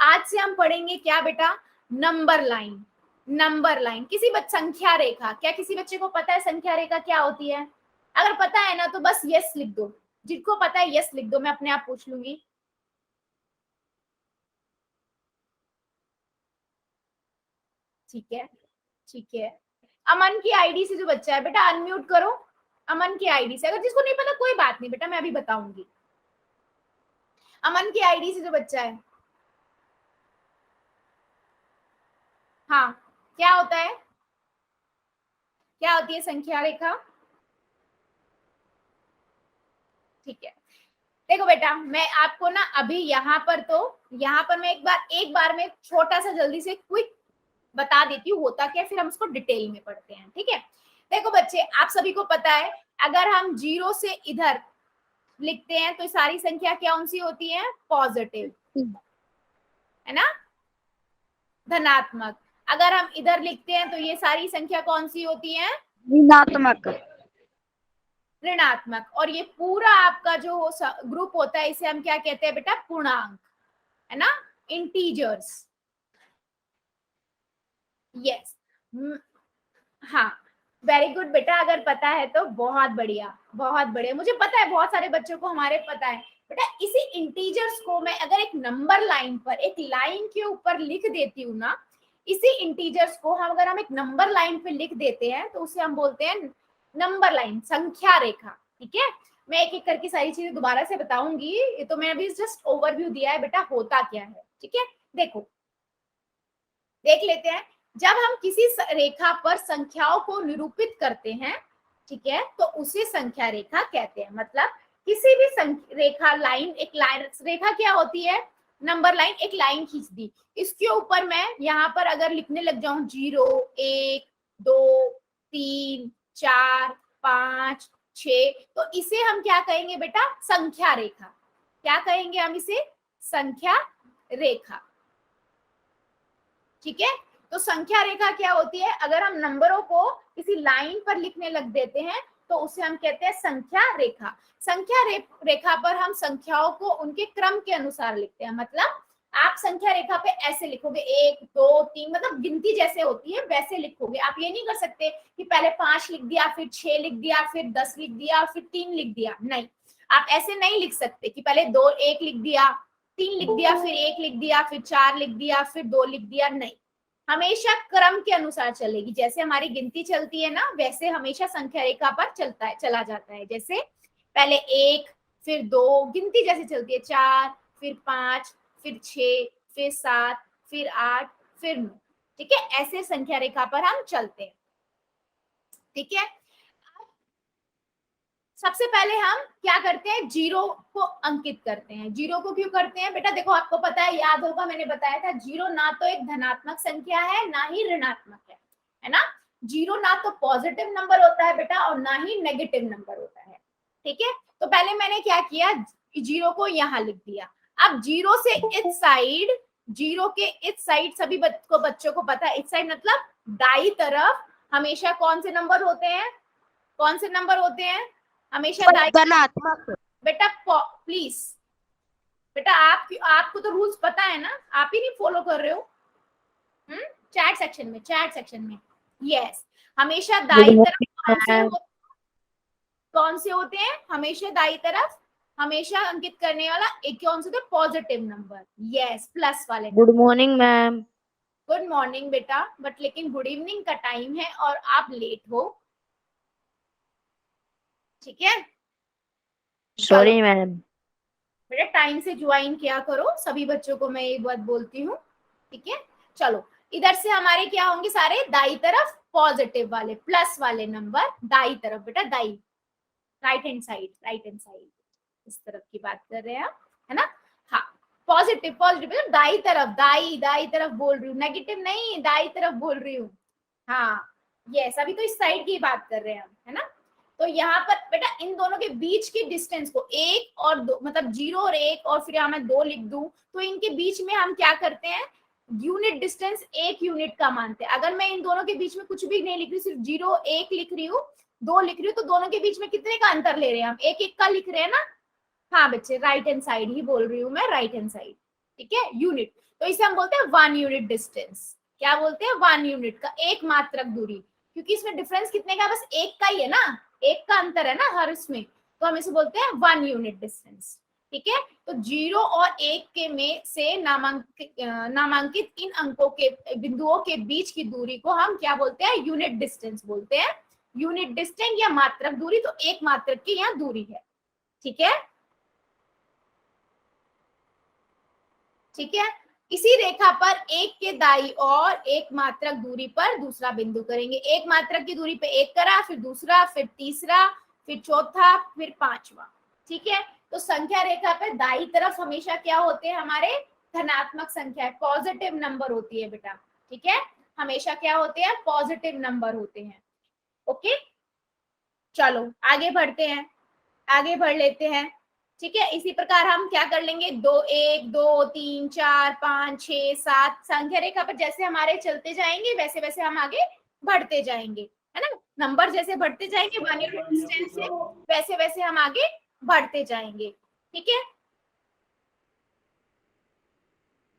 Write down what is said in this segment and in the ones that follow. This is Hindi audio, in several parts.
आज से हम पढ़ेंगे क्या बेटा, नंबर लाइन। नंबर लाइन, किसी संख्या रेखा, क्या किसी बच्चे को पता है संख्या रेखा क्या होती है? अगर पता है ना तो बस यस लिख दो, जिसको पता है यस लिख दो, मैं अपने आप पूछ लूंगी। ठीक है, ठीक है। अमन की आईडी से जो बच्चा है बेटा अनम्यूट करो, अमन की आईडी से। अगर जिसको नहीं पता कोई बात नहीं बेटा, मैं अभी बताऊंगी। अमन की आईडी से जो बच्चा है, हाँ, क्या होता है, क्या होती है संख्या रेखा? ठीक है, देखो बेटा मैं आपको ना अभी यहाँ पर मैं एक बार में छोटा सा जल्दी से क्विक बता देती हूँ होता क्या, फिर हम उसको डिटेल में पढ़ते हैं। ठीक है, देखो बच्चे आप सभी को पता है अगर हम 0 से इधर लिखते हैं तो सारी संख्या कौन सी होती है? पॉजिटिव, है ना, धनात्मक। अगर हम इधर लिखते हैं तो ये सारी संख्या कौन सी होती है? ऋणात्मक। ऋणात्मक। और ये पूरा आपका जो ग्रुप होता है इसे हम क्या कहते हैं बेटा? पूर्णांक, है ना, इंटीजर्स। यस, हाँ, वेरी गुड बेटा, अगर पता है तो बहुत बढ़िया, बहुत बढ़िया। मुझे पता है बहुत सारे बच्चों को हमारे पता है बेटा। इसी इंटीजर्स को मैं अगर एक नंबर लाइन पर, एक लाइन के ऊपर लिख देती हूँ ना, इसी इंटीजर्स को हम अगर हम एक नंबर लाइन पे लिख देते हैं तो उसे हम बोलते हैं नंबर लाइन, संख्या रेखा। ठीक है, मैं एक एक करके सारी चीजें दोबारा से बताऊंगी, ये तो मैं अभी जस्ट ओवरव्यू दिया है बेटा होता क्या है। ठीक है, देखो देख लेते हैं। जब हम किसी रेखा पर संख्याओं को निरूपित करते हैं, ठीक है, तो उसे संख्या रेखा कहते हैं। मतलब किसी भी रेखा लाइन, एक लाइन रेखा क्या होती है? नंबर लाइन, एक लाइन खींच दी, इसके ऊपर मैं यहाँ पर अगर लिखने लग जाऊं 0 1 2 3 4 5 6, तो इसे हम क्या कहेंगे बेटा? संख्या रेखा। क्या कहेंगे हम इसे? संख्या रेखा। ठीक है, तो संख्या रेखा क्या होती है? अगर हम नंबरों को किसी लाइन पर लिखने लग देते हैं तो उसे हम कहते हैं संख्या रेखा। संख्या रेखा पर हम संख्याओं को उनके क्रम के अनुसार लिखते हैं। मतलब आप संख्या रेखा पे ऐसे लिखोगे 1 2 3, मतलब गिनती जैसे होती है वैसे लिखोगे। आप ये नहीं कर सकते कि पहले 5 लिख दिया, फिर 6 लिख दिया, फिर 10 लिख दिया, फिर 3 लिख दिया। नहीं, आप ऐसे नहीं लिख सकते कि पहले 2 1 लिख दिया, 3 लिख दिया, फिर 1 लिख दिया, फिर 4 लिख दिया, फिर 2 लिख दिया। नहीं, हमेशा क्रम के अनुसार चलेगी। जैसे हमारी गिनती चलती है ना, वैसे हमेशा संख्या रेखा पर चला जाता है। जैसे पहले 1, फिर 2, गिनती जैसे चलती है 4, फिर 5, फिर 6, फिर 7, फिर 8, फिर 9। ठीक है, ऐसे संख्या रेखा पर हम चलते हैं। ठीक है, सबसे पहले हम क्या करते हैं? 0 को अंकित करते हैं। 0 को क्यों करते हैं बेटा? देखो आपको पता है, याद होगा मैंने बताया था 0 ना तो एक धनात्मक संख्या है ना ही ऋणात्मक है ना। 0 ना तो पॉजिटिव नंबर होता है बेटा और ना ही नेगेटिव नंबर होता है। ठीक है, तो पहले मैंने क्या किया, 0 को यहाँ लिख दिया। अब 0 से इस साइड, 0 के इस साइड सभी बच्चों को पता है, इस साइड मतलब दाई तरफ हमेशा कौन से नंबर होते हैं? कौन से नंबर होते हैं हमेशा? धनात्मक। बेटा प्लीज बेटा, आपको तो रूल्स पता है ना, आप ही नहीं फॉलो कर रहे हो। चैट सेक्शन में यस, हमेशा दाई तरफ कौन से होते हैं? हमेशा दाई तरफ हमेशा अंकित करने वाला एक कौन से? Positive number. यस, प्लस वाले। Good morning ma'am. Good morning बेटा, बट लेकिन गुड इवनिंग का टाइम है और आप लेट हो। ठीक है, सॉरी मैम। बेटा टाइम से ज्वाइन किया करो, सभी बच्चों को मैं ये बात बोलती हूँ। ठीक है, चलो इधर से हमारे क्या होंगे? सारे दाई तरफ पॉजिटिव वाले, प्लस वाले नंबर दाई तरफ बेटा, दाई, राइट हैंड साइड इस तरफ की बात कर रहे हैं आप, है ना। हाँ, पॉजिटिव पॉजिटिव दाई तरफ, दाई तरफ बोल रही हूँ, नेगेटिव नहीं, दाई तरफ बोल रही हूँ। हाँ यस, अभी तो इस साइड की बात कर रहे हैं हम, है ना। तो यहाँ पर बेटा इन दोनों के बीच की डिस्टेंस को 1 और 2, मतलब 0 और 1, और फिर यहाँ मैं 2 लिख दूं तो इनके बीच में हम क्या करते हैं? यूनिट डिस्टेंस 1 यूनिट का मानते हैं। अगर मैं इन दोनों के बीच में कुछ भी नहीं लिख रही, सिर्फ 0 1 लिख रही हूँ, 2 लिख रही हूँ, तो दोनों के बीच में कितने का अंतर ले रहे हैं हम? 1 1 का लिख रहे हैं ना। हाँ बच्चे, राइट हैंड साइड ही बोल रही हूँ मैं, राइट हैंड साइड। ठीक है, यूनिट। तो इसे हम बोलते हैं 1 यूनिट डिस्टेंस। क्या बोलते हैं? 1 यूनिट का, एक मात्रक दूरी, क्योंकि इसमें डिफरेंस कितने का? बस एक का ही है ना, एक का अंतर है ना हर इसमें, तो हम इसे बोलते हैं 1 यूनिट डिस्टेंस। ठीक है, तो 0 और 1 के में से नामांकित इन अंकों के बिंदुओं के बीच की दूरी को हम क्या बोलते हैं? यूनिट डिस्टेंस बोलते हैं। यूनिट डिस्टेंस या मात्रक दूरी, तो एक मात्रक की यहाँ दूरी है। ठीक है, ठीक है। इसी रेखा पर एक के दाई और एक मात्रक दूरी पर दूसरा बिंदु करेंगे। एक मात्रक की दूरी पे एक करा, फिर दूसरा, फिर तीसरा, फिर चौथा, फिर पांचवा। ठीक है, तो संख्या रेखा पे दाई तरफ हमेशा क्या होते हैं? हमारे धनात्मक संख्या, पॉजिटिव नंबर होती है बेटा। ठीक है, हमेशा क्या होते हैं? पॉजिटिव नंबर होते हैं। ओके, चलो आगे बढ़ते हैं, आगे बढ़ लेते हैं। ठीक है, इसी प्रकार हम क्या कर लेंगे? 2, 1, 2, 3, 4, 5, 6, 7 संख्या रेखा पर जैसे हमारे चलते जाएंगे वैसे वैसे हम आगे बढ़ते जाएंगे, है ना। नंबर जैसे बढ़ते जाएंगे 1 यूनिट डिस्टेंस से, वैसे वैसे हम आगे बढ़ते जाएंगे। ठीक है,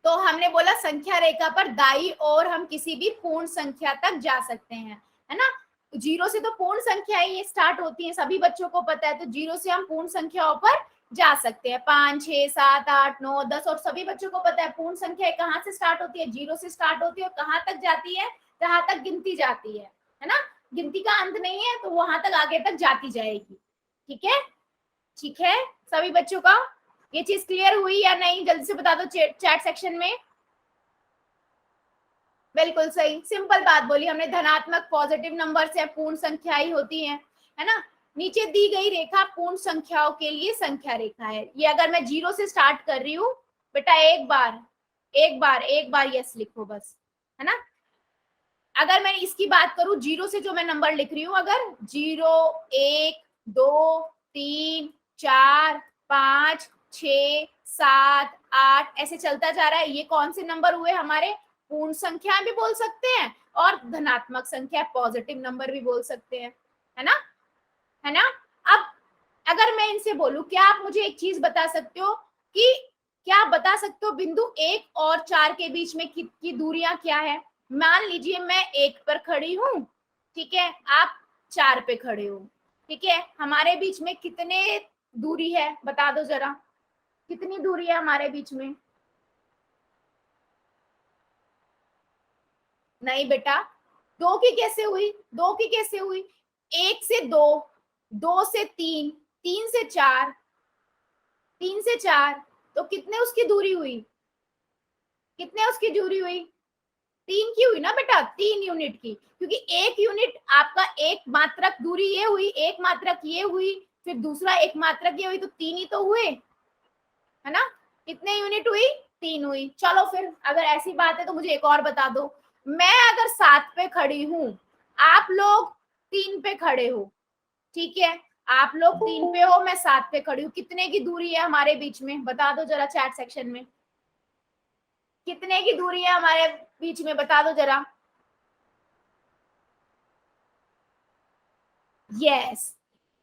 तो हमने बोला संख्या रेखा पर दाई और हम किसी भी पूर्ण संख्या तक जा सकते हैं, है ना। 0 से तो पूर्ण संख्याएं ये स्टार्ट होती हैं, सभी बच्चों को पता है। तो 0 से हम पूर्ण संख्याओं पर जा सकते हैं, 5, 6, 7, 8, 9, 10, और सभी बच्चों को पता है पूर्ण संख्या कहाँ से स्टार्ट होती है? 0 से स्टार्ट होती है, और कहाँ तक जाती है? जहां तक गिनती जाती है ना। गिनती का अंत नहीं है, तो वहां तक आगे तक जाती जाएगी। ठीक है, ठीक है, सभी बच्चों का ये चीज क्लियर हुई या नहीं? जल्दी से बता दो चैट सेक्शन में। बिल्कुल सही, सिंपल बात बोली हमने, धनात्मक पॉजिटिव नंबर से पूर्ण संख्या ही होती है ना। नीचे दी गई रेखा पूर्ण संख्याओं के लिए संख्या रेखा है। ये अगर मैं 0 से स्टार्ट कर रही हूँ बेटा, एक बार यस लिखो बस, है ना। अगर मैं इसकी बात करूं, 0 से जो मैं नंबर लिख रही हूँ, अगर 0, 1, 2, 3, 4, 5, 6, 7, 8 ऐसे चलता जा रहा है, ये कौन से नंबर हुए? हमारे पूर्ण संख्या भी बोल सकते हैं और धनात्मक संख्या, पॉजिटिव नंबर भी बोल सकते हैं, है ना, है ना। अब अगर मैं इनसे बोलूं, क्या आप मुझे एक चीज बता सकते हो कि क्या आप बता सकते हो बिंदु 1 और 4 के बीच में की दूरियां क्या है? मान लीजिए मैं 1 पर खड़ी हूं, ठीक है, आप 4 पे खड़े हो, ठीक है, हमारे बीच में कितने दूरी है? बता दो जरा, कितनी दूरी है हमारे बीच में? नहीं बेटा, 2 की कैसे हुई? 2 की कैसे हुई? 1 से 2, 2 से 3, 3 से 4, 3 से 4, तो कितने उसकी दूरी हुई? कितने उसकी दूरी हुई? 3 की हुई ना बेटा, 3 यूनिट की, क्योंकि 1 यूनिट आपका एक मात्रक दूरी ये हुई, एक मात्रक ये हुई, फिर दूसरा एक मात्रक ये हुई, तो 3 ही तो हुए, है ना। कितने यूनिट हुई? 3 हुई। चलो फिर अगर ऐसी बात है तो मुझे एक और बता दो, मैं अगर 7 पे खड़ी हूं, आप लोग 3 पे खड़े हो, ठीक है, आप लोग 3 पे हो, मैं 7 पे खड़ी हूँ, कितने की दूरी है हमारे बीच में? बता दो जरा चैट सेक्शन में, कितने की दूरी है हमारे बीच में? बता दो जरा। Yes,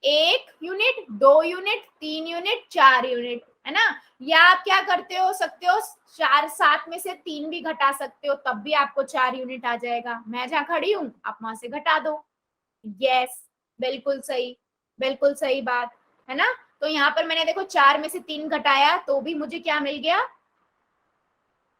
1 unit, 2 unit, 3 unit, 4 unit, है ना। या आप क्या करते हो सकते हो, 4, 7 में से 3 भी घटा सकते हो, तब भी आपको 4 यूनिट आ जाएगा। मैं जहां खड़ी हूं आप वहां से घटा दो। यस, बिल्कुल सही, बिल्कुल सही बात, है ना। तो यहाँ पर मैंने देखो 4 में से 3 घटाया, तो भी मुझे क्या मिल गया?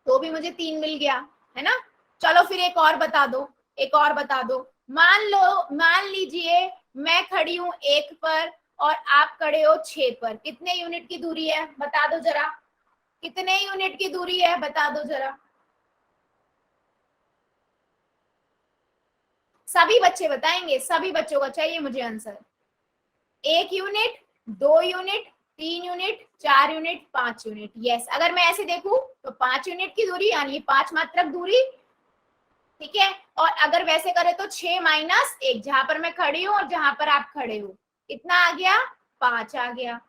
तो भी मुझे 3 मिल गया, है ना। चलो फिर एक और बता दो, एक और बता दो। मान लीजिए मैं खड़ी हूं 1 पर और आप खड़े हो 6 पर, कितने यूनिट की दूरी है? बता दो जरा, कितने यूनिट की दूरी है? बता दो जरा, सभी बच्चे बताएंगे, सभी बच्चों का चाहिए मुझे answer. 1 unit, 2 unit, 3 unit, 4 unit, 5 unit. Yes, अगर मैं ऐसे देखूं तो 5 यूनिट की दूरी, यानी 5 मात्रक दूरी, ठीक है। और अगर वैसे करें तो 6 माइनस 1, जहां पर मैं खड़ी हूं और जहां पर आप खड़े हो, कितना आ गया? 5 आ गया।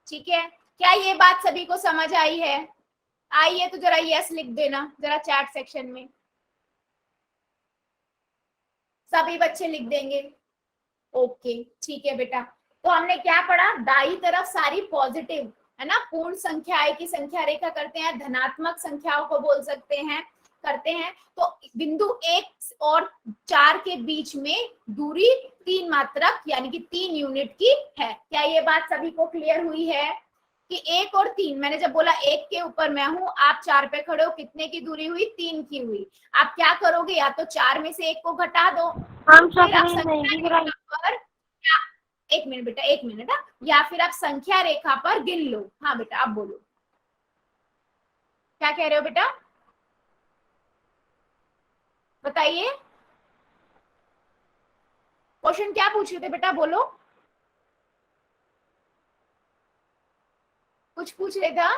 ठीक है, क्या ये बात सभी को समझ आई है? आइए तो जरा यस लिख देना जरा चैट सेक्शन में, सभी बच्चे लिख देंगे। ओके, ठीक है बेटा। तो हमने क्या पढ़ा? दाई तरफ सारी पॉजिटिव है ना। पूर्ण संख्याएं की संख्या रेखा करते हैं, धनात्मक संख्याओं को बोल सकते हैं, करते हैं। तो बिंदु 1 और 4 के बीच में दूरी 3 मात्रक यानी कि 3 यूनिट की है। क्या ये बात सभी को क्लियर हुई है कि 1 और 3, मैंने जब बोला 1 के ऊपर मैं हूं, आप 4 पे खड़े हो, कितने की दूरी हुई? 3 की हुई। आप क्या करोगे, या तो 4 में से 1 को घटा दो, फिर आप संख्या रेखा पर, एक मिनट बेटा, एक मिनट, या फिर आप संख्या रेखा पर गिन लो। हाँ बेटा आप बोलो, क्या कह रहे हो बेटा, बताइए। क्वेश्चन क्या पूछ रहे थे बेटा, बोलो, कुछ पूछ रहे था।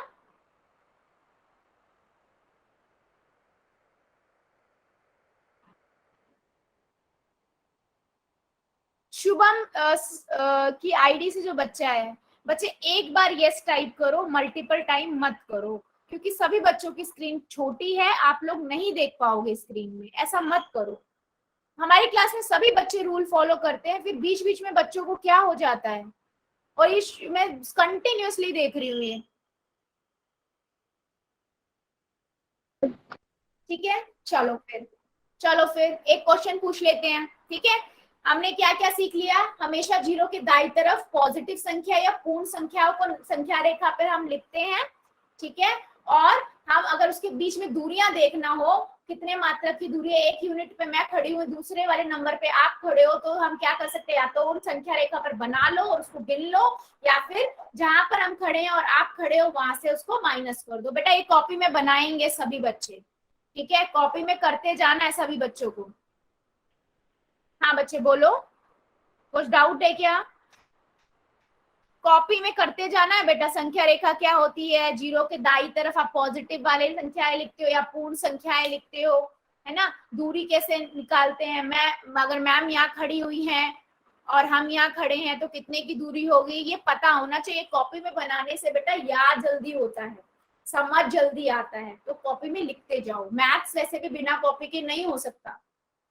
शुभम की आईडी से जो बच्चा है, बच्चे एक बार यस टाइप करो, मल्टीपल टाइम मत करो, क्योंकि सभी बच्चों की स्क्रीन छोटी है, आप लोग नहीं देख पाओगे स्क्रीन में, ऐसा मत करो। हमारी क्लास में सभी बच्चे रूल फॉलो करते हैं, फिर बीच बीच में बच्चों को क्या हो जाता है, और ये मैं कंटिन्यूअसली देख रही हूँ ये। ठीक है, चलो फिर एक क्वेश्चन पूछ लेते हैं। ठीक है, हमने क्या क्या सीख लिया, हमेशा जीरो के दाईं तरफ पॉजिटिव संख्या या पूर्ण संख्याओं को संख्या रेखा पर हम लिखते हैं। ठीक है, और हम अगर उसके बीच में दूरियां देखना हो, कितने मात्रक की दूरी है, एक यूनिट पे मैं खड़ी हूँ, दूसरे वाले नंबर पे आप खड़े हो, तो हम क्या कर सकते हैं, या तो उन संख्या रेखा पर बना लो और उसको गिन लो, या फिर जहां पर हम खड़े हैं और आप खड़े हो वहां से उसको माइनस कर दो। बेटा ये कॉपी में बनाएंगे सभी बच्चे, ठीक है, कॉपी में करते जाना है सभी बच्चों को। हाँ बच्चे बोलो, कुछ डाउट है क्या? कॉपी में करते जाना है बेटा। संख्या रेखा क्या होती है, जीरो के दाईं तरफ आप पॉजिटिव वाले संख्याएं लिखते हो या पूर्ण संख्याएं लिखते हो, है ना। दूरी कैसे निकालते हैं, मैं अगर मैम यहाँ खड़ी हुई हैं और हम यहाँ खड़े हैं तो कितने की दूरी होगी, ये पता होना चाहिए। कॉपी में बनाने से बेटा याद जल्दी होता है, समझ जल्दी आता है, तो कॉपी में लिखते जाओ। मैथ्स वैसे भी बिना कॉपी के नहीं हो सकता।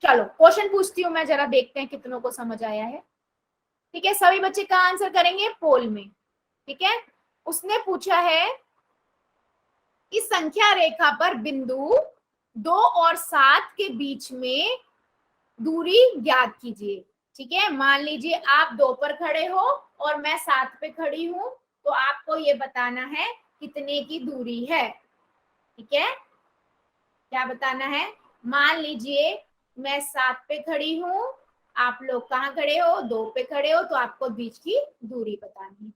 चलो क्वेश्चन पूछती हूँ मैं, जरा देखते हैं कितनों को समझ आया है। ठीक है, सभी बच्चे का आंसर करेंगे पोल में। ठीक है, उसने पूछा है इस संख्या रेखा पर बिंदु 2 और 7 के बीच में दूरी ज्ञात कीजिए। ठीक है, मान लीजिए आप 2 पर खड़े हो और मैं 7 पे खड़ी हूं, तो आपको ये बताना है कितने की दूरी है। ठीक है, क्या बताना है, मान लीजिए मैं 7 पे खड़ी हूं, आप लोग कहाँ खड़े हो, 2 पे खड़े हो, तो आपको बीच की दूरी बतानी है।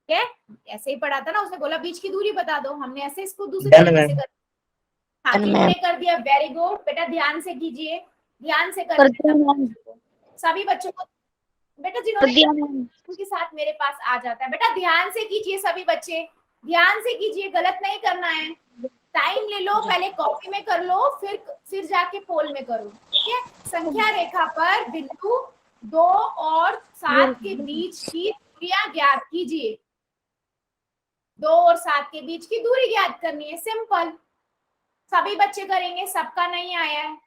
ठीक है, ऐसे ही पढ़ा था ना, उसने बोला बीच की दूरी बता दो, हमने ऐसे इसको दूसरे तरीके से कर। हाँ कितने कर दिया, वेरी गुड बेटा, ध्यान से कीजिए, ध्यान से कर सभी बच्चों को। बेटा जिन्होंने उनके साथ मेरे पास आ जाता है, बेटा ध्यान से कीजिए सभी बच्चे, ध्यान से कीजिए, गलत नहीं करना है। टाइम ले लो, पहले कॉपी में कर लो, फिर जाके पोल में करो। ठीक है, संख्या रेखा पर बिंदु 2 और 7 के बीच की दूरियां ज्ञात कीजिए। 2 और 7 के बीच की दूरी ज्ञात करनी है, सिंपल। सभी बच्चे करेंगे, सबका नहीं आया है।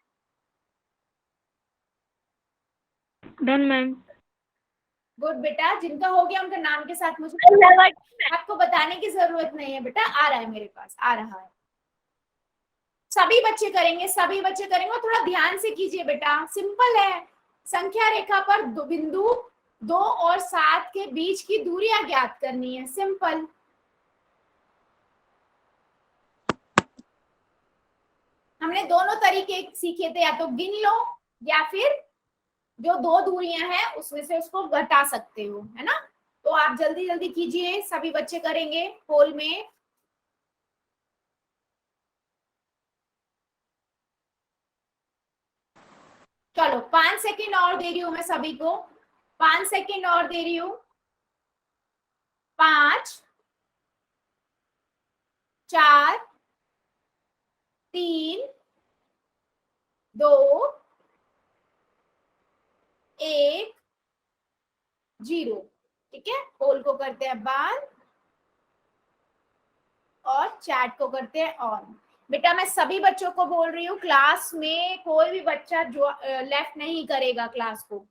Done ma'am. गुड बेटा, जिनका हो गया उनका नाम के साथ मुझे आपको बताने की जरूरत नहीं है बेटा, आ रहा है मेरे पास, आ रहा है। सभी बच्चे करेंगे, सभी बच्चे करेंगे, थोड़ा ध्यान से कीजिए बेटा, सिंपल है। संख्या रेखा पर बिंदु 2 और 7 के बीच की दूरियां ज्ञात करनी है, सिंपल। हमने दोनों तरीके सीखे थे, या तो गिन लो या फिर जो 2 दूरियां हैं उसमें से उसको घटा सकते हो, है ना। तो आप जल्दी जल्दी कीजिए, सभी बच्चे करेंगे पोल में। चलो 5 सेकंड और दे रही हूं मैं सभी को, 5 सेकंड और दे रही हूं। 5 4 3 2 1 0। ठीक है, पोल को करते हैं बंद और चैट को करते हैं ऑन। बेटा मैं सभी बच्चों को बोल रही हूँ, क्लास में कोई भी बच्चा जो लेफ्ट नहीं करेगा क्लास को,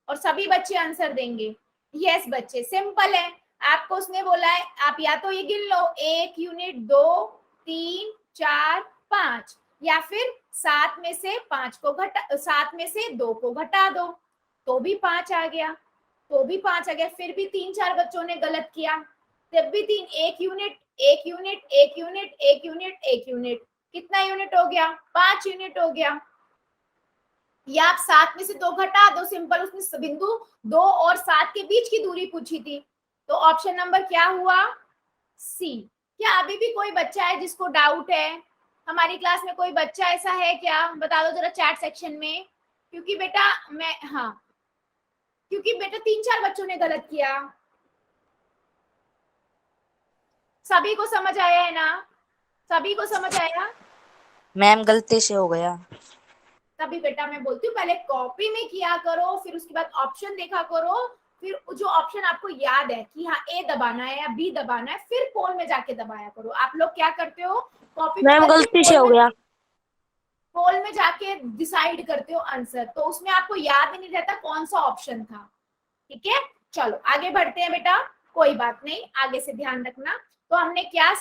और सभी बच्चे आंसर देंगे। यस बच्चे, सिंपल है। आपको उसने बोला है आप या तो ये गिन लो 1 यूनिट, 2, 3, 4, 5, या फिर 7 में से 5 को घटा, 7 में से 2 को घटा दो तो भी 5 आ गया, तो भी 5 आ गया। फिर भी 3-4 बच्चों ने गलत किया, तब भी 3, 1 unit, 1 unit, 1 unit, 1 unit, 1 unit, कितना यूनिट हो गया? 5 यूनिट हो गया। या आप 7 में से 2 घटा दो, सिंपल। उसने बिंदु 2 और 7 के बीच की दूरी पूछी थी, तो ऑप्शन नंबर क्या हुआ? सी। क्या अभी भी कोई बच्चा है जिसको डाउट है? हमारी क्लास में कोई बच्चा ऐसा है क्या? बता दो जरा चैट सेक्शन में। क्योंकि बेटा मैं, हाँ, क्योंकि बेटा 3-4 बच्चों ने गलत किया। सभी को समझ आया है ना? सभी को समझ आया? मैम गलती से हो गया। तभी बेटा मैं बोलती हूँ पहले कॉपी में किया करो, फिर उसके बाद ऑप्शन देखा करो, फिर जो ऑप्शन आपको याद है कि हाँ ए दबाना है या बी दबाना है, फिर पोल में जाके दबाया करो। आप लोग क्या करते हो? कॉपी में मैम करके गलती से हो गया। पोल में जाके डिसाइड करते हो आंसर, तो उसमें आपको याद ही नहीं रहता कौन सा ऑप्शन था। ठीक है, चलो आगे बढ़ते हैं बेटा, कोई बात नहीं, आगे से ध्यान रखना। तो हमने क्या,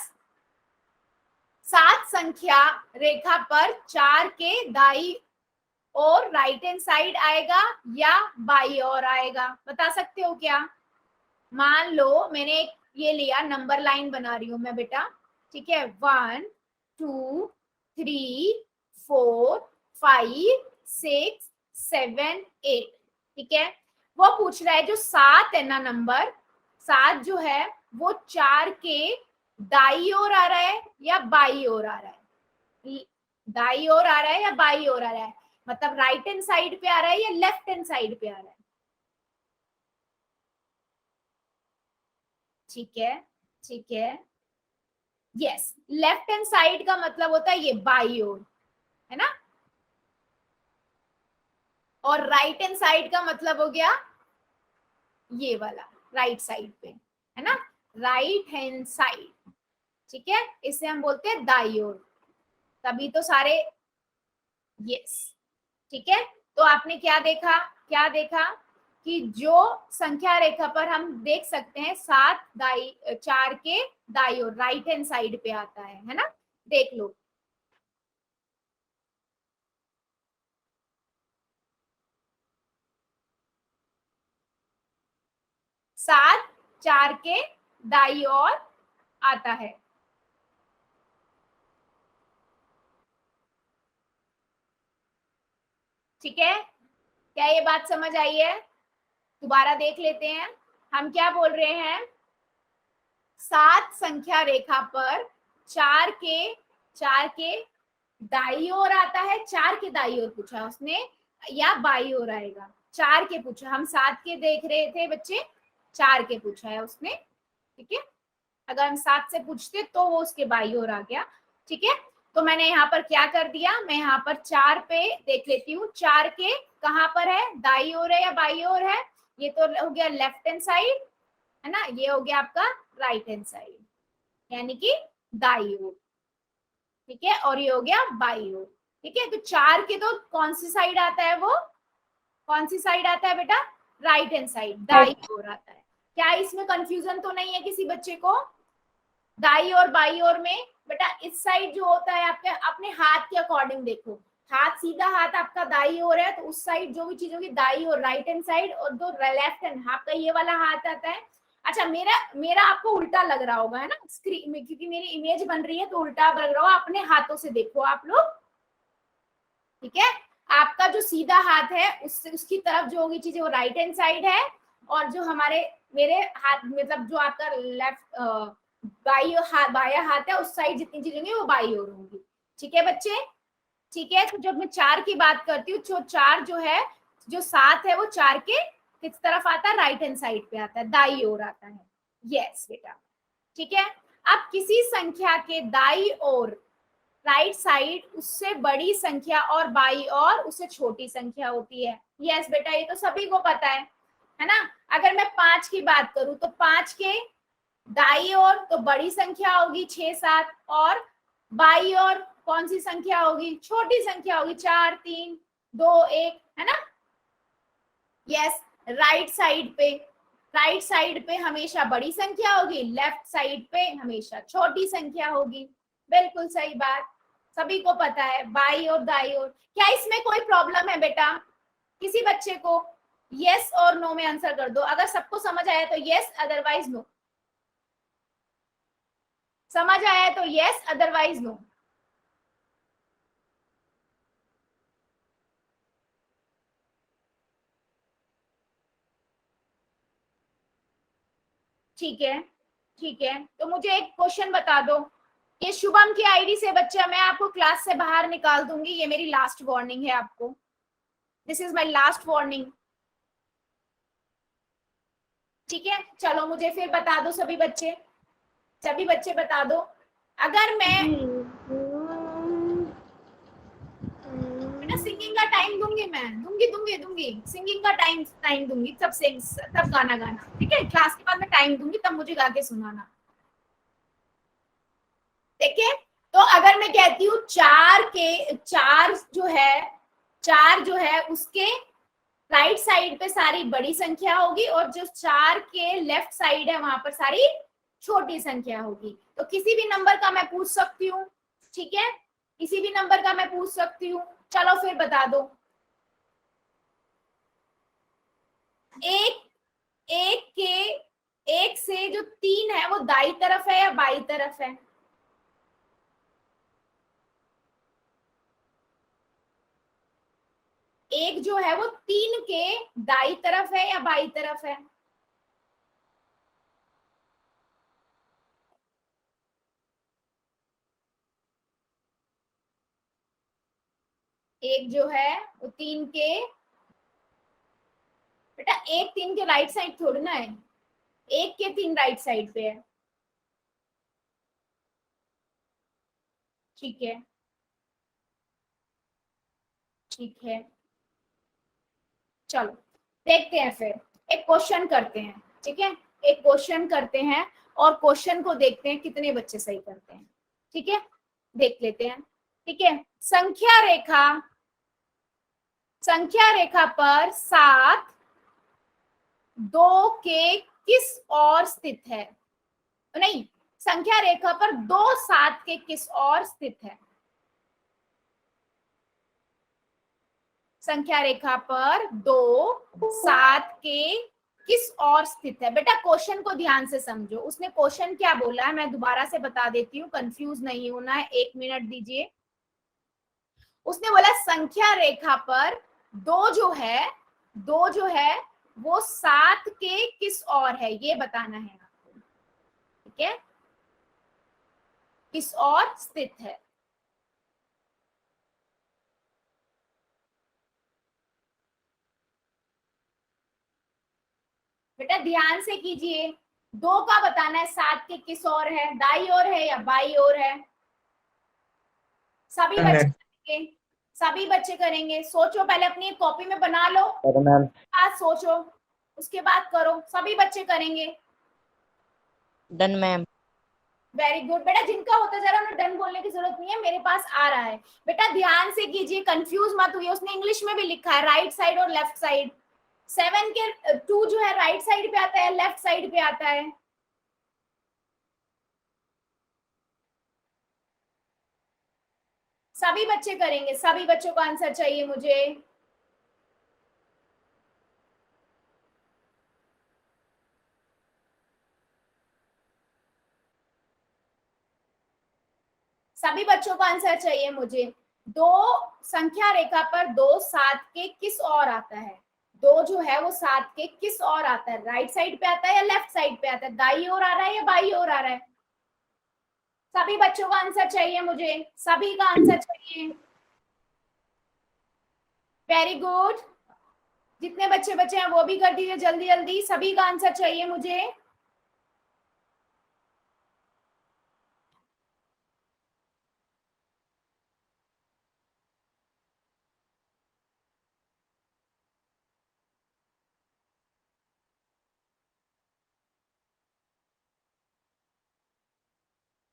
7 संख्या रेखा पर 4 के दाई और राइट हैंड साइड आएगा या बाई और आएगा? बता सकते हो क्या? मान लो मैंने ये लिया, नंबर लाइन बना रही हूं मैं बेटा, ठीक है, 1 2 3 4 5 6 7 8, ठीक है। वो पूछ रहा है जो 7 है ना, नंबर 7 जो है वो 4 के दाई ओर आ रहा है या बाई ओर आ रहा है? दाई ओर आ रहा है या बाई ओर आ रहा है? मतलब राइट हैंड साइड पे आ रहा है या लेफ्ट हैंड साइड पे आ रहा है? ठीक है, ठीक है, यस, लेफ्ट हैंड साइड का मतलब होता है ये बाई ओर, है ना, और राइट हैंड साइड का मतलब हो गया ये वाला, राइट साइड पे, है ना, राइट हैंड साइड, ठीक है, इसे हम बोलते हैं दाई ओर। तभी तो सारे, यस, ठीक है। तो आपने क्या देखा, क्या देखा कि जो संख्या रेखा पर हम देख सकते हैं 7 दाई, 4 के दाई ओर राइट हैंड साइड पे आता है ना, देख लो। सात 4 के दाई ओर आता है। ठीक है, क्या ये बात समझ आई है? दोबारा देख लेते हैं, हम क्या बोल रहे हैं, 7 संख्या रेखा पर 4 के दाई ओर आता है, 4 के दाई ओर पूछा उसने या बाई ओर आएगा? 4 के पूछा, हम 7 के देख रहे थे बच्चे, 4 के पूछा है उसने, ठीक है। अगर हम 7 से पूछते तो वो उसके बाई ओर आ गया, ठीक है। तो मैंने यहाँ पर क्या कर दिया, मैं यहाँ पर 4 पे देख लेती हूँ, 4 के कहाँ पर है, दाई ओर है या बाई ओर है? ये तो हो गया लेफ्ट हैंड साइड, है ना, ये हो गया आपका राइट हैंड साइड, यानी कि दाई ओर, ठीक है, और ये हो गया बाई ओर, ठीक है। तो 4 के तो कौन सी साइड आता है, वो कौन सी साइड आता है बेटा? राइट हैंड साइड, दाई ओर आता है। क्या इसमें कंफ्यूजन तो नहीं है किसी बच्चे को? दाई और बाई ओर में बेटा इस साइड जो होता है आपके अपने हाथ के अकॉर्डिंग देखो, हाथ सीधा हाथ आपका दाई ओर है तो उस साइड जो भी चीज होगी दाई और राइट हैंड साइड, और दो लेफ्ट हैंड आपका ये वाला हाथ आता है। अच्छा, मेरा मेरा आपको उल्टा लग रहा होगा, है ना, स्क्रीन में, क्योंकि मेरी इमेज बन रही है तो उल्टा लग रहा होगा। अपने हाथों से देखो आप लोग, ठीक है। आपका जो सीधा हाथ है उससे उसकी तरफ जो होगी चीजें वो राइट हैंड साइड है, और जो हमारे मेरे हाथ मतलब जो आपका लेफ्ट बाया हाथ है उस साइड जितनी चीजें होंगी वो बाई ओर होंगी, ठीक है बच्चे, ठीक है। तो जब मैं 4 की बात करती हूँ, जो 4 जो है, जो 7 है वो 4 के किस तरफ आता है? राइट हैंड साइड पे आता है, दाई ओर आता है, यस बेटा, ठीक है। अब किसी संख्या के दाई ओर राइट साइड उससे बड़ी संख्या और बाई और उससे छोटी संख्या होती है, यस बेटा, ये तो सभी को पता है ना। अगर मैं 5 की बात करूं तो 5 के दाई ओर तो बड़ी संख्या होगी 6 7, और बाई ओर कौन सी संख्या होगी? छोटी संख्या होगी, 4 3 2 1, है ना, यस, राइट साइड पे, राइट साइड पे हमेशा बड़ी संख्या होगी, लेफ्ट साइड पे हमेशा छोटी संख्या होगी। बिल्कुल सही बात, सभी को पता है, बाई और दाई और। क्या इसमें कोई प्रॉब्लम है बेटा किसी बच्चे को? यस और नो में आंसर कर दो, अगर सबको समझ आया तो यस, अदरवाइज नो। समझ आया तो यस, अदरवाइज नो। ठीक है, ठीक है, तो मुझे एक क्वेश्चन बता दो। ये शुभम की आईडी से बच्चा, मैं आपको क्लास से बाहर निकाल दूंगी, ये मेरी लास्ट वार्निंग है आपको। This is my last warning. ठीक है, चलो मुझे फिर बता दो सभी बच्चे, सभी बच्चे बता दो। अगर मैं बेटा सिंगिंग का टाइम दूंगी, मैं दूंगी सिंगिंग का टाइम दूंगी, तब सिंग, तब गाना गाना, ठीक है? क्लास के बाद मैं टाइम दूंगी, तब मुझे गा के सुनाना। ठीक है, तो अगर मैं कहती हूँ चार जो है उसके राइट साइड पे सारी बड़ी संख्या होगी, और जो चार के लेफ्ट साइड है वहां पर सारी छोटी संख्या होगी। तो किसी भी नंबर का मैं पूछ सकती हूँ, ठीक है? किसी भी नंबर का मैं पूछ सकती हूँ। चलो फिर बता दो। एक एक से जो 3 है वो दाई तरफ है या बाई तरफ है? एक जो है वो 3 के दाई तरफ है या बाई तरफ है? एक जो है वो 3 के, बेटा एक 3 के राइट साइड थोड़ी ना है, एक के 3 राइट साइड पे है। ठीक है, ठीक है, चलो देखते हैं फिर, एक क्वेश्चन करते हैं, ठीक है? एक क्वेश्चन करते हैं और क्वेश्चन को देखते हैं कितने बच्चे सही करते हैं। ठीक है, देख लेते हैं। ठीक है, संख्या रेखा पर 7 2 के किस ओर स्थित है? नहीं, संख्या रेखा पर 2 7 के किस ओर स्थित है? संख्या रेखा पर 2 7 के किस ओर स्थित है? बेटा क्वेश्चन को ध्यान से समझो, उसने क्वेश्चन क्या बोला है मैं दोबारा से बता देती हूँ, कंफ्यूज नहीं होना है, 1 मिनट दीजिए। उसने बोला संख्या रेखा पर दो जो है वो 7 के किस ओर है, ये बताना है आपको। ठीक है, किस ओर स्थित है? बेटा ध्यान से कीजिए, 2 का बताना है, 7 के किस ओर है, दाई ओर है या बाई ओर है? सभी बच्चे करेंगे, सभी बच्चे करेंगे। सोचो, पहले अपनी कॉपी में बना लो, आज सोचो, उसके बाद करो, सभी बच्चे करेंगे। Done ma'am. वेरी गुड बेटा, जिनका होता जा रहा है उन्हें डन बोलने की जरूरत नहीं है, मेरे पास आ रहा है। बेटा ध्यान से कीजिए, कंफ्यूज मत हुई, उसने इंग्लिश में भी लिखा है राइट साइड और लेफ्ट साइड। 7 के 2 जो है राइट साइड पे आता है, लेफ्ट साइड पे आता है। सभी बच्चे करेंगे, सभी बच्चों का आंसर चाहिए मुझे। सभी बच्चों का आंसर चाहिए मुझे। 2 संख्या रेखा पर 2 7 के किस ओर आता है? 2 जो है वो 7 के किस ओर आता है? राइट साइड पे आता है या लेफ्ट साइड पे आता है? दाई ओर आ रहा है या बाई ओर आ रहा है? सभी बच्चों का आंसर चाहिए मुझे, सभी का आंसर चाहिए। वेरी गुड, जितने बच्चे बचे हैं वो भी कर दीजिए जल्दी जल्दी, सभी का आंसर चाहिए मुझे।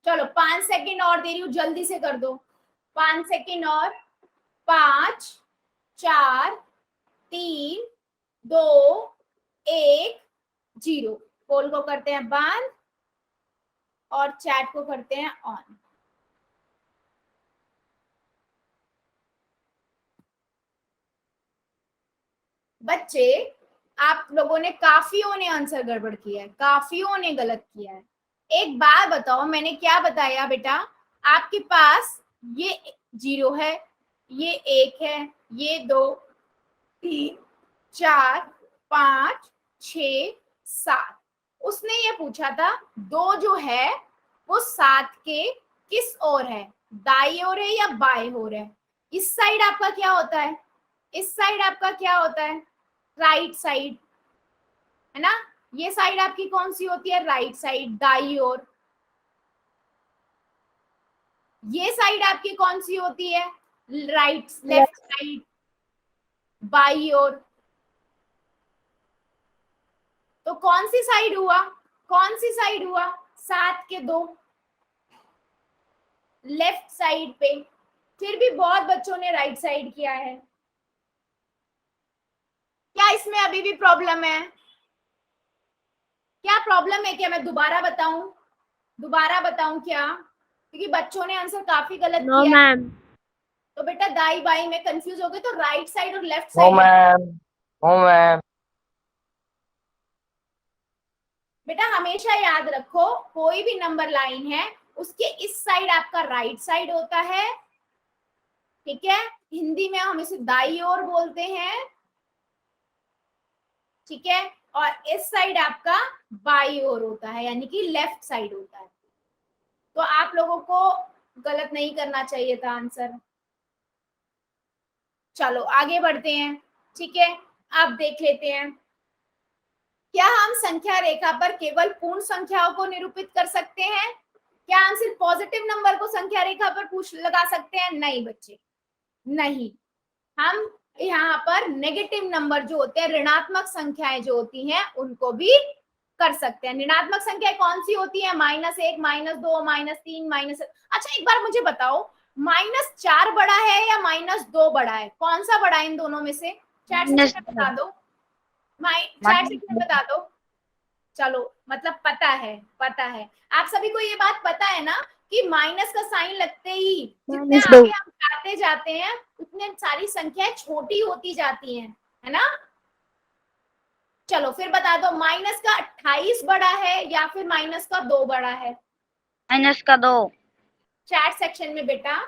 चलो 5 सेकंड और दे रही हूँ, जल्दी से कर दो, 5 सेकंड और। 5 4 3 2 1 0। पोल को करते हैं बंद और चैट को करते हैं ऑन। बच्चे आप लोगों ने, काफियों ने आंसर गड़बड़ किया है, काफियों ने गलत किया है। एक बार बताओ मैंने क्या बताया बेटा, आपके पास ये 0 है, ये 1 है, ये 2, 3, 4, 5, 6, 7। उसने ये पूछा था 2 जो है वो 7 के किस ओर है, दाई ओर है या बाएं ओर है। इस साइड आपका क्या होता है, इस साइड आपका क्या होता है, राइट साइड, है ना। ये साइड आपकी कौन सी होती है, राइट साइड, दाई ओर। ये साइड आपकी कौन सी होती है, राइट, लेफ्ट साइड, बाई ओर। तो कौन सी साइड हुआ, कौन सी साइड हुआ, 7 के 2, लेफ्ट साइड पे। फिर भी बहुत बच्चों ने राइट साइड किया है। क्या इसमें अभी भी प्रॉब्लम है, क्या प्रॉब्लम है, क्या मैं दोबारा बताऊं, दोबारा बताऊं क्या, क्योंकि बच्चों ने आंसर काफी गलत नो किया है। मैम। तो बेटा दाई बाई में कंफ्यूज हो गए तो राइट साइड और left no side. Ma'am, no ma'am. बेटा हमेशा याद रखो, कोई भी नंबर लाइन है उसके इस साइड आपका राइट साइड होता है, ठीक है। हिंदी में हम इसे दाई ओर बोलते हैं, ठीक है। और इस साइड आपका बाई ओर होता है, यानी कि लेफ्ट साइड होता है। तो आप लोगों को गलत नहीं करना चाहिए था आंसर। चलो आगे बढ़ते हैं, ठीक है। अब देख लेते हैं, क्या हम संख्या रेखा पर केवल पूर्ण संख्याओं को निरूपित कर सकते हैं, क्या हम सिर्फ पॉजिटिव नंबर को संख्या रेखा पर पूछ लगा सकते हैं, नहीं बच्चे, नहीं। हम यहाँ पर नेगेटिव नंबर जो होते हैं, ऋणात्मक संख्याएं जो होती हैं उनको भी कर सकते हैं। ऋणात्मक संख्याएं कौन सी होती है, -1, -2, -3, अच्छा एक बार मुझे बताओ, -4 बड़ा है या -2 बड़ा है, कौन सा बड़ा है इन दोनों में से, चैट सेक्शन में बता दो, चैट सेक्शन में बता दो। चलो मतलब पता है, पता है आप सभी को ये बात पता है ना कि माइनस का साइन लगते ही जितने -2। आगे हम जाते जाते हैं उतने सारी संख्याएं छोटी होती जाती हैं, है ना। चलो फिर बता दो, माइनस का 28 बड़ा है या फिर माइनस का 2 बड़ा है, -2। चैट सेक्शन में बेटा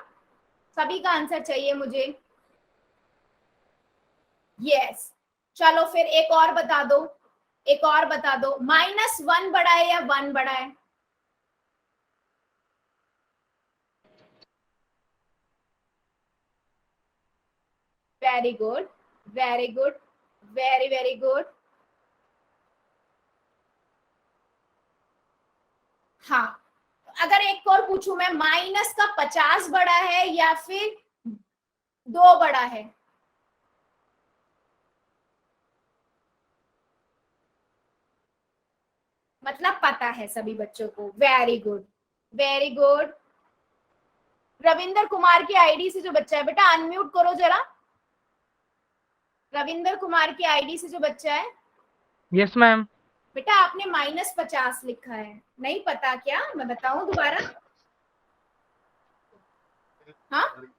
सभी का आंसर चाहिए मुझे। यस, चलो फिर एक और बता दो, एक और बता दो, -1 बड़ा है या 1 बड़ा है। Very good, very good, very very good. हाँ, अगर एक और पूछूं मैं, माइनस का 50 बड़ा है या फिर 2 बड़ा है, मतलब पता है सभी बच्चों को। Very good, very good. Ravinder Kumar की आईडी से जो बच्चा है, बेटा अनम्यूट करो जरा, रविंदर कुमार की आईडी से जो बच्चा है। Yes ma'am. बेटा आपने -50 लिखा है, नहीं पता क्या, मैं बताऊं दोबारा। हाँ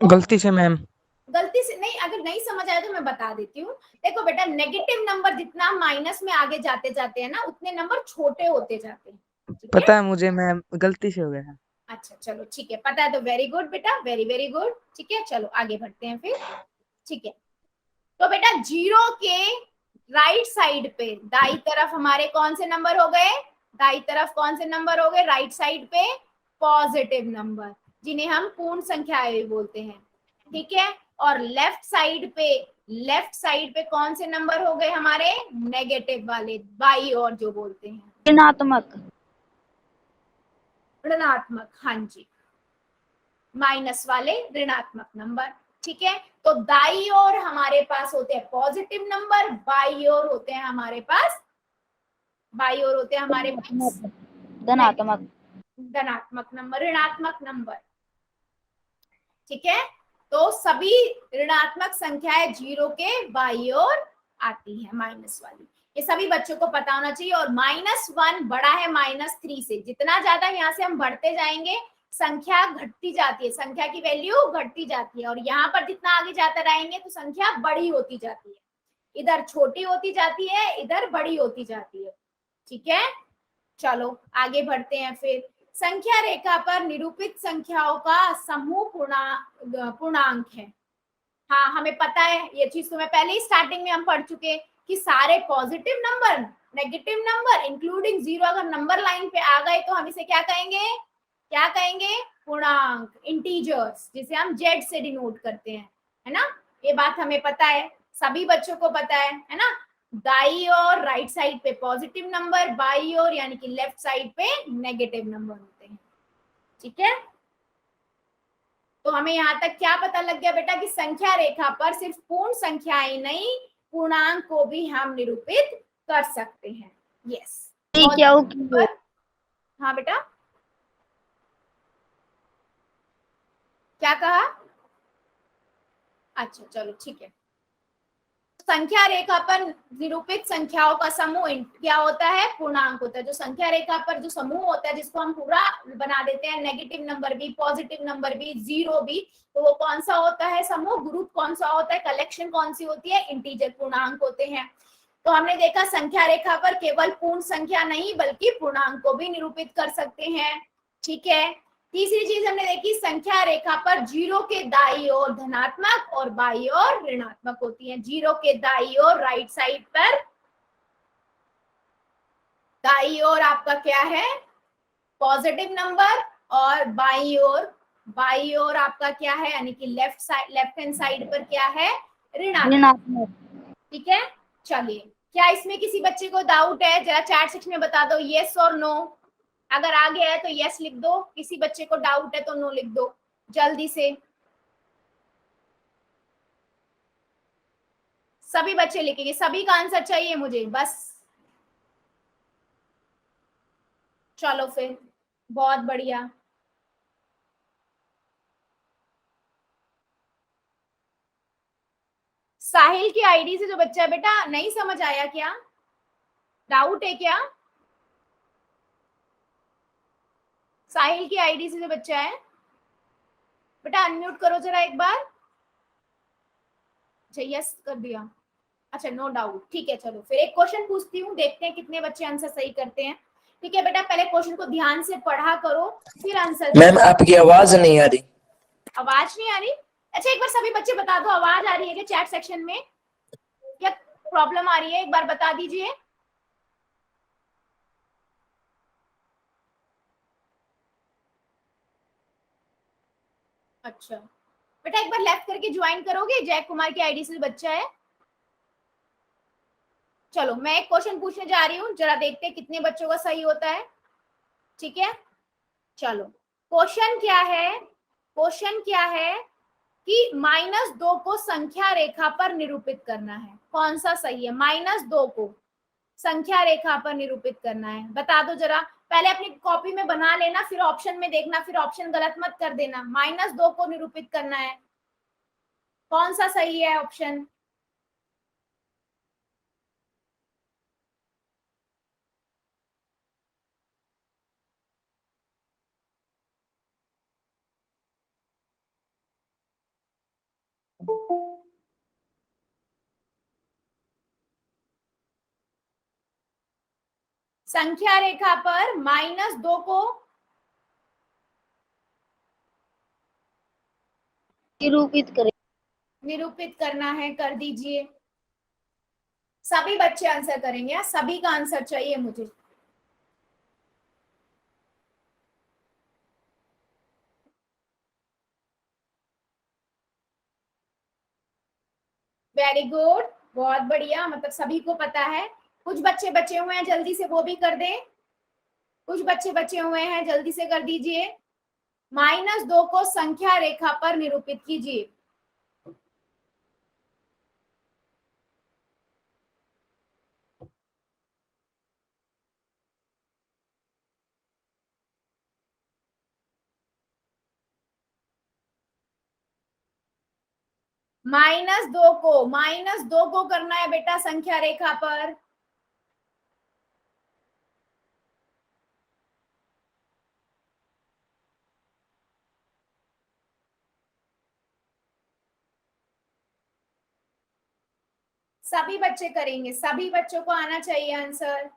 गलती से मैम। गलती से नहीं, अगर नहीं समझ आया तो मैं बता देती हूँ। देखो बेटा नेगेटिव नंबर जितना माइनस में आगे जाते जाते हैं ना उतने नंबर छोटे होते जाते हैं, ठीक है। पता है मुझे मैम, गलती से हो गया। अच्छा चलो ठीक है, पता है तो वेरी गुड बेटा, वेरी वेरी गुड, ठीक है। चलो आगे बढ़ते हैं फिर, ठीक है। तो बेटा 0 के राइट साइड पे दाई तरफ हमारे कौन से नंबर हो गए, दाई तरफ कौन से नंबर हो गए, राइट साइड पे पॉजिटिव नंबर, जिन्हें हम पूर्ण संख्याएं भी बोलते हैं, ठीक है। और लेफ्ट साइड पे, लेफ्ट साइड पे कौन से नंबर हो गए हमारे, नेगेटिव वाले, बाई और जो बोलते हैं ऋणात्मक। ऋणात्मक, हाँ जी, माइनस वाले ऋणात्मक नंबर, ठीक है। तो दाई ओर हमारे पास होते हैं पॉजिटिव नंबर, बाई ओर होते हैं हमारे पास, बाई ओर होते हैं हमारे पास धनात्मक। धनात्मक नंबर, ऋणात्मक नंबर, ठीक है। तो सभी ऋणात्मक संख्याएं जीरो के बाई ओर आती है, माइनस वाली। ये सभी बच्चों को पता होना चाहिए। और -1 बड़ा है -3 से। जितना ज्यादा यहाँ से हम बढ़ते जाएंगे संख्या घटती जाती है, संख्या की वैल्यू घटती जाती है। और यहाँ पर जितना आगे जाते रहेंगे तो संख्या बड़ी होती जाती है, इधर छोटी होती जाती है, इधर बड़ी होती जाती है। ठीक है, चलो आगे बढ़ते हैं। फिर संख्या रेखा पर निरूपित संख्याओं का समूह पूर्णांक है। हाँ, हमें पता है ये चीज, तो मैं पहले ही स्टार्टिंग में हम पढ़ चुके कि सारे positive number, negative number including zero अगर नंबर लाइन पे आ गए तो हम इसे क्या कहेंगे, क्या कहेंगे, पूर्णांक, इंटीजर्स, जिसे हम जेड से डिनोट करते हैं, है ना। ये बात हमें पता है, सभी बच्चों को पता है ना। दाई और राइट साइड पे पॉजिटिव नंबर, बाई और यानी कि लेफ्ट साइड पे नेगेटिव नंबर होते हैं। ठीक है, तो हमें यहाँ तक क्या पता लग गया बेटा कि संख्या रेखा पर सिर्फ पूर्ण संख्याएं नहीं, पूर्णांक को भी हम निरूपित कर सकते हैं। यस, क्या हो कि हाँ बेटा, क्या कहा, अच्छा चलो ठीक है। संख्या रेखा पर निरूपित संख्याओं का समूह क्या होता है, पूर्णांक होता है। जो संख्या रेखा पर जो समूह होता है जिसको हम पूरा बना देते हैं, नेगेटिव नंबर भी, पॉजिटिव नंबर भी, जीरो भी, तो वो कौन सा होता है समूह, ग्रुप कौन सा होता है, कलेक्शन कौन सी होती है, इंटीजर पूर्णांक होते हैं। तो हमने देखा संख्या रेखा पर केवल पूर्ण संख्या नहीं बल्कि पूर्णांक को भी निरूपित कर सकते हैं। ठीक है, तीसरी चीज हमने देखी, संख्या रेखा पर जीरो के दाई ओर धनात्मक और बाई ओर ऋणात्मक होती है। जीरो के दाई ओर राइट साइड पर, दाई ओर आपका क्या है, पॉजिटिव नंबर, और बाई ओर आपका क्या है, यानी कि left side, left hand side पर क्या है, ऋणात्मक। ठीक है, चलिए, क्या इसमें किसी बच्चे को डाउट है, जरा चैट सेक्शन में बता दो यस और नो। अगर आ गया है तो यस लिख दो, किसी बच्चे को डाउट है तो नो लिख दो जल्दी से। सभी बच्चे लिखेंगे, सभी का आंसर चाहिए मुझे बस। चलो फिर, बहुत बढ़िया। साहिल की आईडी से जो बच्चा है बेटा, नहीं समझ आया क्या, डाउट है क्या, साहिल की आईडी से जो बच्चा है बेटा, अनम्यूट करो जरा एक बार। अच्छा यस कर दिया, अच्छा नो डाउट, ठीक है। चलो फिर एक क्वेश्चन पूछती हूँ, देखते हैं कितने बच्चे आंसर सही करते हैं। ठीक है बेटा, पहले क्वेश्चन को ध्यान से पढ़ा करो, फिर आंसर। मैम आपकी आवाज नहीं आ रही। आवाज नहीं आ रही, अच्छा एक बार सभी बच्चे बता दो आवाज आ रही है क्या चैट सेक्शन में, क्या प्रॉब्लम आ रही है, एक बार बता दीजिए। अच्छा बेटा, एक बार लेफ्ट करके ज्वाइन करोगे, जय कुमार की आईडी से बच्चा है। चलो मैं एक क्वेश्चन पूछने जा रही हूँ, जरा देखते हैं कितने बच्चों का सही होता है। ठीक है, चलो क्वेश्चन क्या है, क्वेश्चन क्या है कि -2 को संख्या रेखा पर निरूपित करना है। कौन सा सही है, -2 को संख्या रेखा पर निरूपित करना है, बता दो जरा। पहले अपनी कॉपी में बना लेना, फिर ऑप्शन में देखना, फिर ऑप्शन गलत मत कर देना। -2 को निरूपित करना है, कौन सा सही है ऑप्शन। संख्या रेखा पर -2 को निरूपित करें। निरूपित करना है, कर दीजिए। सभी बच्चे आंसर करेंगे, सभी का आंसर चाहिए मुझे। वेरी गुड, बहुत बढ़िया, मतलब सभी को पता है। कुछ बच्चे बचे हुए हैं, जल्दी से वो भी कर दें। कुछ बच्चे बचे हुए हैं, जल्दी से कर दीजिए। -2 को संख्या रेखा पर निरूपित कीजिए। -2 को करना है बेटा संख्या रेखा पर। सभी बच्चे करेंगे, सभी बच्चों को आना चाहिए आंसर।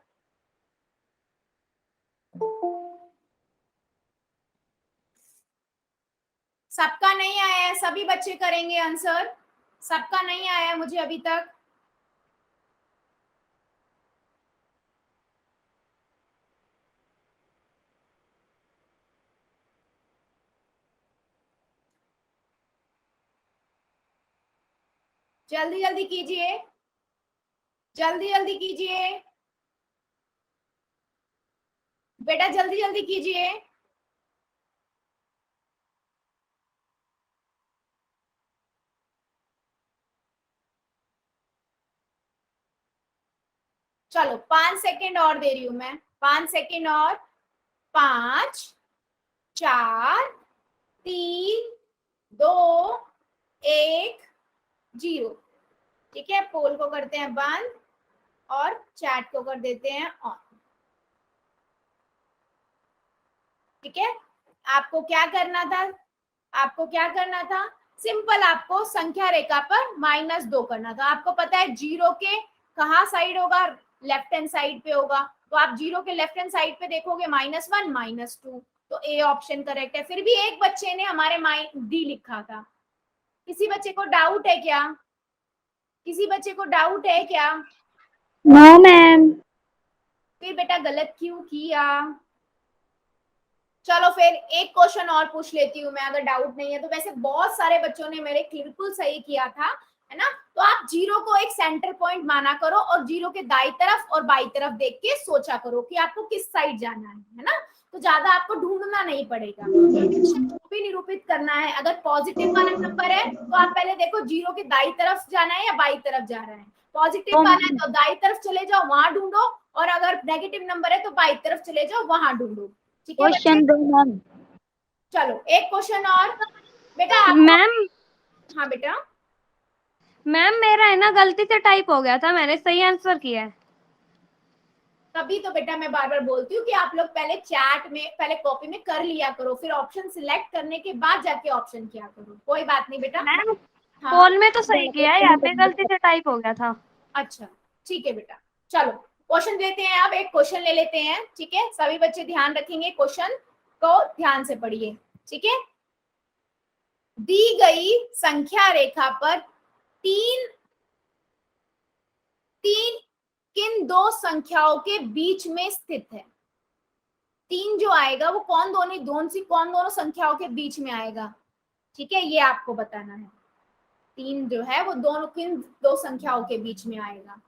सबका नहीं आया है, सभी बच्चे करेंगे आंसर। सबका नहीं आया है मुझे अभी तक। जल्दी जल्दी कीजिए, जल्दी जल्दी कीजिए बेटा, जल्दी जल्दी कीजिए। चलो 5 सेकेंड और दे रही हूं मैं, 5 सेकेंड और। 5 4 3 2 1 0। ठीक है, पोल को करते हैं बंद और चैट को कर देते हैं ऑन। ठीक है, आपको क्या करना था, आपको क्या करना था, सिंपल आपको संख्या रेखा पर -2 करना था। आपको पता है जीरो के कहाँ साइड होगा, लेफ्ट हैंड साइड पे होगा, तो आप जीरो के लेफ्ट हैंड साइड पे देखोगे -1 -2, तो ए ऑप्शन करेक्ट है। फिर भी एक बच्चे ने हमारे डी लिखा था। किसी बच्चे को डाउट है क्या, किसी बच्चे को डाउट है क्या? No ma'am. फिर बेटा गलत क्यों किया? चलो फिर एक क्वेश्चन और पूछ लेती हूँ मैं, अगर डाउट नहीं है तो। वैसे बहुत सारे बच्चों ने मेरे बिल्कुल सही किया था, है ना। तो आप जीरो को एक सेंटर पॉइंट माना करो और जीरो के दाई तरफ और बाई तरफ देख के सोचा करो कि आपको किस साइड जाना है ना। तो ज्यादा आपको ढूंढना नहीं पड़ेगा। भी निरूपित करना है, अगर पॉजिटिव वाला नंबर है तो आप पहले देखो जीरो के दाई तरफ जाना है या बाई तरफ जा रहा है। पॉजिटिव वाला है तो दाई तरफ चले जाओ, वहां ढूंढो, और अगर नेगेटिव नंबर है तो बाई तरफ चले जाओ, वहां ढूंढो। ठीक है क्वेश्चन दो मैम। चलो एक क्वेश्चन और बेटा आपको। मैम, हाँ बेटा, मैम मेरा है ना गलती से टाइप हो गया था, मैंने सही आंसर किया है। तभी तो बेटा मैं बार बार बोलती हूँ कि आप लोग पहले चैट में, पहले कॉपी में कर लिया करो, फिर ऑप्शन सिलेक्ट करने के बाद जाके ऑप्शन किया करो। कोई बात नहीं बेटा। मैम हाँ पोल में तो सही किया है, यहाँ पे गलती से टाइप हो गया था। अच्छा ठीक है बेटा। चलो क्वेश्चन लेते हैं, अब एक क्वेश्चन ले लेते हैं। ठीक है, सभी बच्चे ध्यान रखेंगे, क्वेश्चन को ध्यान से पढ़िए। ठीक है, दी गई संख्या रेखा पर तीन तीन किन दो संख्याओं के बीच में स्थित है। तीन जो आएगा वो कौन दोनों संख्याओं के बीच में आएगा। ठीक है, ये आपको बताना है। तीन जो है वो दोनों किन दो संख्याओं के बीच में आएगा।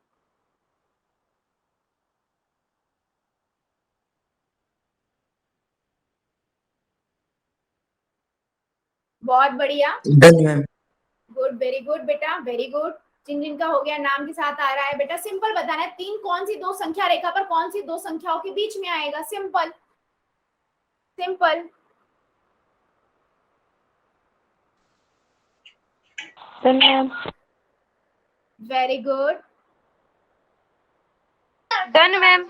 बहुत बढ़िया, done ma'am. Good, very good बेटा, वेरी गुड। जिन जिनका हो गया नाम के साथ आ रहा है बेटा। सिंपल बताना है, तीन कौन सी दो संख्या रेखा पर कौन सी दो संख्याओं के बीच में आएगा। Simple simple. Ma'am. Very good, done ma'am.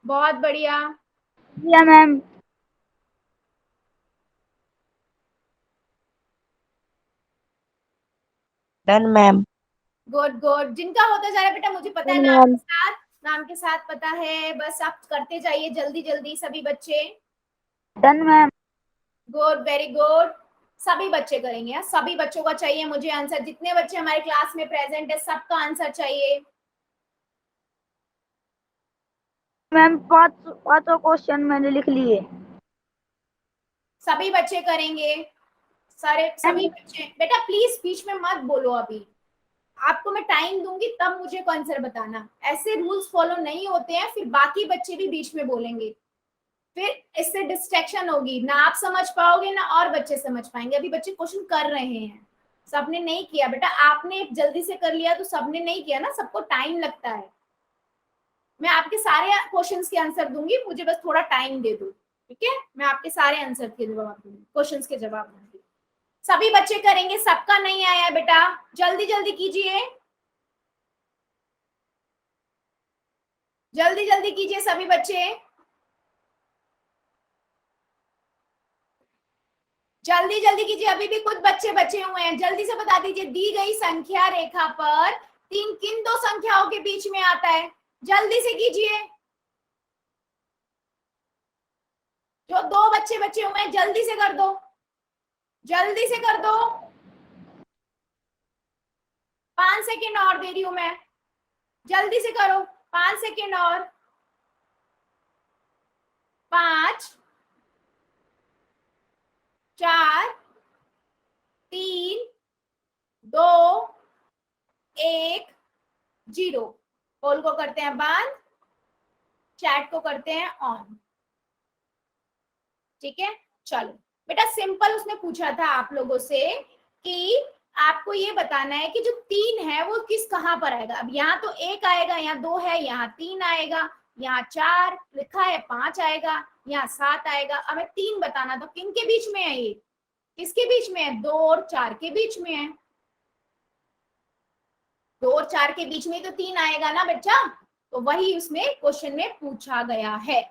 बहुत बढ़िया। या ma'am. Done ma'am. Good good, जिनका होता जा रहा है बेटा मुझे पता है, मैम। नाम के साथ पता है, बस आप करते जाइए जल्दी जल्दी सभी बच्चे। Done ma'am. Good, very good. सभी बच्चे करेंगे, हाँ? सभी बच्चों का चाहिए मुझे आंसर। जितने बच्चे हमारे क्लास में प्रेजेंट है सबका आंसर चाहिए। मैम पांचों क्वेश्चन मैंने लिख लिए। सभी बच्चे करेंगे, सारे सभी बच्चे। बेटा प्लीज बीच में मत बोलो, अभी आपको मैं टाइम दूंगी तब मुझे आंसर बताना। ऐसे रूल्स फॉलो नहीं होते हैं, फिर बाकी बच्चे भी बीच में बोलेंगे, फिर इससे डिस्ट्रैक्शन होगी, ना आप समझ पाओगे ना और बच्चे समझ पाएंगे। अभी बच्चे क्वेश्चन कर रहे हैं, सबने नहीं किया बेटा। आपने जल्दी से कर लिया तो सबने नहीं किया ना, सबको टाइम लगता है। मैं आपके सारे क्वेश्चंस के आंसर दूंगी, मुझे बस थोड़ा टाइम दे दो। ठीक है, मैं आपके सारे आंसर के जवाब दूंगी, क्वेश्चंस के जवाब दूंगी। सभी बच्चे करेंगे, सबका नहीं आया है बेटा, जल्दी जल्दी कीजिए, जल्दी जल्दी कीजिए सभी बच्चे, जल्दी जल्दी कीजिए, अभी भी कुछ बच्चे बचे हुए हैं, जल्दी से बता दीजिए दी गई संख्या रेखा पर 3 किन दो संख्याओं के बीच में आता है, जल्दी से कीजिए, जो 2 बच्चे बचे हुए हैं जल्दी से कर दो, जल्दी से कर दो, 5 सेकेंड और दे रही हूं मैं, जल्दी से करो, 5 सेकेंड और, 5 4 3 2 1 0। पोल को करते हैं बंद, चैट को करते हैं ऑन। ठीक है, चलो बेटा सिंपल उसने पूछा था आप लोगों से कि आपको ये बताना है कि जो 3 है वो किस कहां पर आएगा। अब यहाँ तो 1 आएगा, यहाँ 2 है, यहाँ 3 आएगा, यहाँ 4 लिखा है, 5 आएगा, यहाँ 7 आएगा। अब हमें 3 बताना, तो किन के बीच में है ये, किसके बीच में है, 2 और 4 के बीच में है, 2 और 4 के बीच में तो 3 आएगा ना बच्चा, तो वही उसमें क्वेश्चन में पूछा गया है।